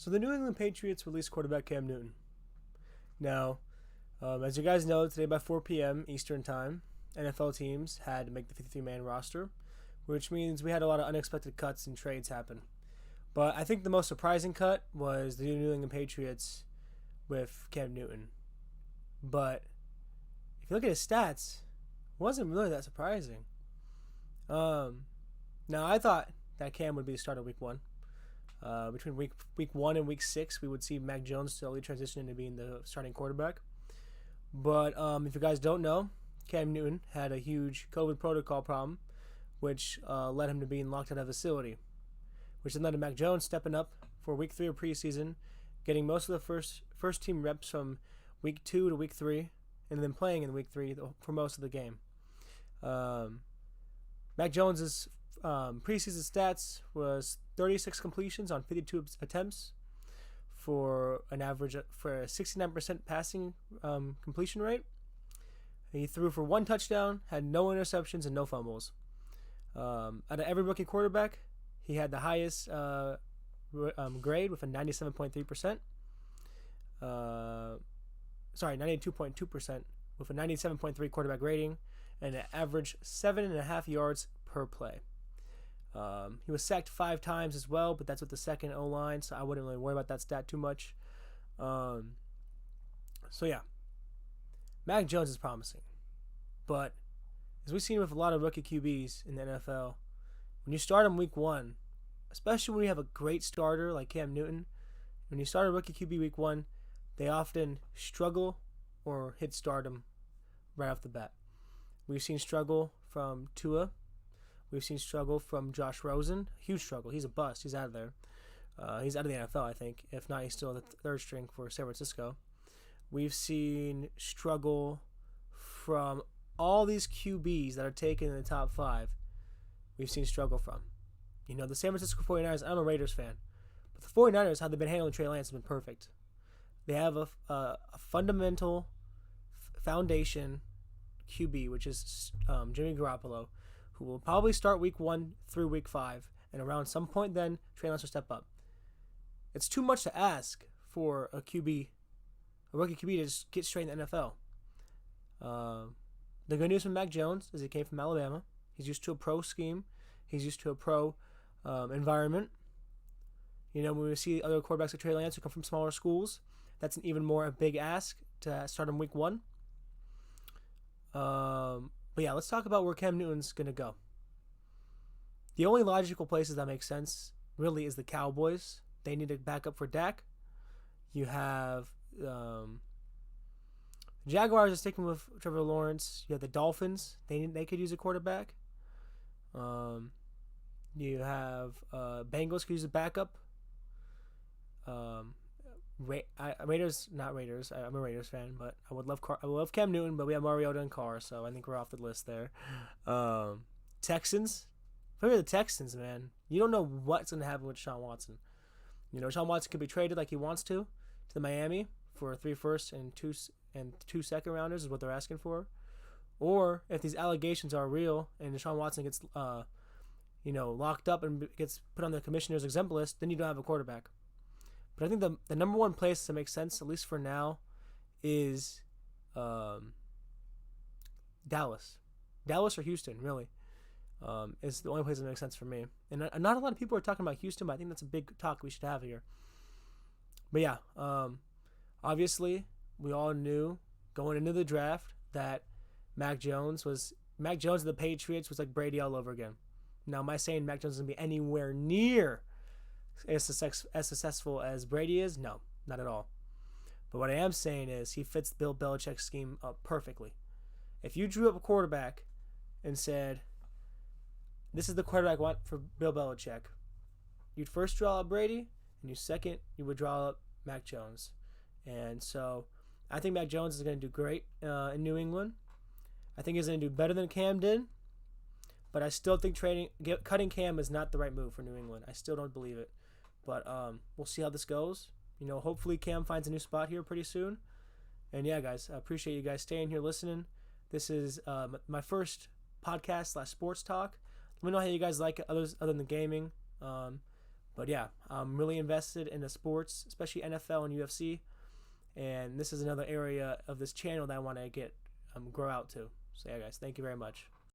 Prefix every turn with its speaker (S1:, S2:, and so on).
S1: So the New England Patriots released quarterback Cam Newton. Now, as you guys know, today by 4 p.m. Eastern Time, NFL teams had to make the 53-man roster, which means we had a lot of unexpected cuts and trades happen. But I think the most surprising cut was the New England Patriots with Cam Newton. But if you look at his stats, it wasn't really that surprising. Now I thought that Cam would be the starter week one. Between week 1 and week 6, we would see Mac Jones slowly transition into being the starting quarterback. But if you guys don't know, Cam Newton had a huge COVID protocol problem, which led him to being locked out of the facility, which then led to Mac Jones stepping up for week 3 of preseason, getting most of the first team reps from week 2 to week 3, and then playing in week 3 for most of the game. Mac Jones's preseason stats was 36 completions on 52 attempts for a 69% passing completion rate. He threw for 1 touchdown, had no interceptions and no fumbles. Out of every rookie quarterback, he had the highest grade with a 97.3%. 92.2% with a 97.3 quarterback rating and an average 7.5 yards per play. He was sacked 5 times as well, but that's with the second O-line, so I wouldn't really worry about that stat too much. So yeah, Mac Jones is promising. But as we've seen with a lot of rookie QBs in the NFL, when you start him week 1, especially when you have a great starter like Cam Newton, when you start a rookie QB week 1, they often struggle or hit stardom right off the bat. We've seen struggle from Tua. We've seen struggle from Josh Rosen. Huge struggle. He's a bust. He's out of there. He's out of the NFL, I think. If not, he's still the third string for San Francisco. We've seen struggle from all these QBs that are taken in the top 5. We've seen struggle from. You know, the San Francisco 49ers, I'm a Raiders fan. But the 49ers, how they've been handling Trey Lance has been perfect. They have a fundamental foundation QB, which is Jimmy Garoppolo, who will probably start week 1 through week 5, and around some point then, Trey Lance will step up. It's too much to ask for a rookie QB to just get straight in the NFL. The good news from Mac Jones is he came from Alabama. He's used to a pro scheme. He's used to a pro environment. You know, when we see other quarterbacks like Trey Lance who come from smaller schools, that's an even more a big ask to start him week 1. But yeah, let's talk about where Cam Newton's going to go. The only logical places that make sense really is the Cowboys. They need a backup for Dak. You have Jaguars are sticking with Trevor Lawrence. You have the Dolphins. They could use a quarterback. You have Bengals could use a backup. Raiders, not Raiders. I'm a Raiders fan, but I would love Cam Newton, but we have Mariota and Carr, so I think we're off the list there. Texans. Look at the Texans, man. You don't know what's going to happen with Deshaun Watson. You know, Deshaun Watson could be traded like he wants to the Miami for 3 first and 2 second rounders is what they're asking for. Or if these allegations are real and Deshaun Watson gets locked up and gets put on the commissioner's exempt list, then you don't have a quarterback. But I think the number one place that makes sense, at least for now, is Dallas. Dallas or Houston, really, is the only place that makes sense for me. And not a lot of people are talking about Houston, but I think that's a big talk we should have here. But yeah, obviously, we all knew going into the draft that Mac Jones of the Patriots was like Brady all over again. Now, am I saying Mac Jones is going to be anywhere near as successful as Brady is? No, not at all. But what I am saying is he fits Bill Belichick's scheme up perfectly. If you drew up a quarterback and said, this is the quarterback I want for Bill Belichick, you'd first draw up Brady, and you would draw up Mac Jones. And so I think Mac Jones is going to do great in New England. I think he's going to do better than Cam did. But I still think cutting Cam is not the right move for New England. I still don't believe it. But we'll see how this goes. You know, hopefully Cam finds a new spot here pretty soon. And yeah, guys, I appreciate you guys staying here listening. This is my first podcast /sports talk. Let me know how you guys like it other than gaming. But yeah, I'm really invested in the sports, especially NFL and UFC. And this is another area of this channel that I want to get grow out to. So yeah, guys, thank you very much.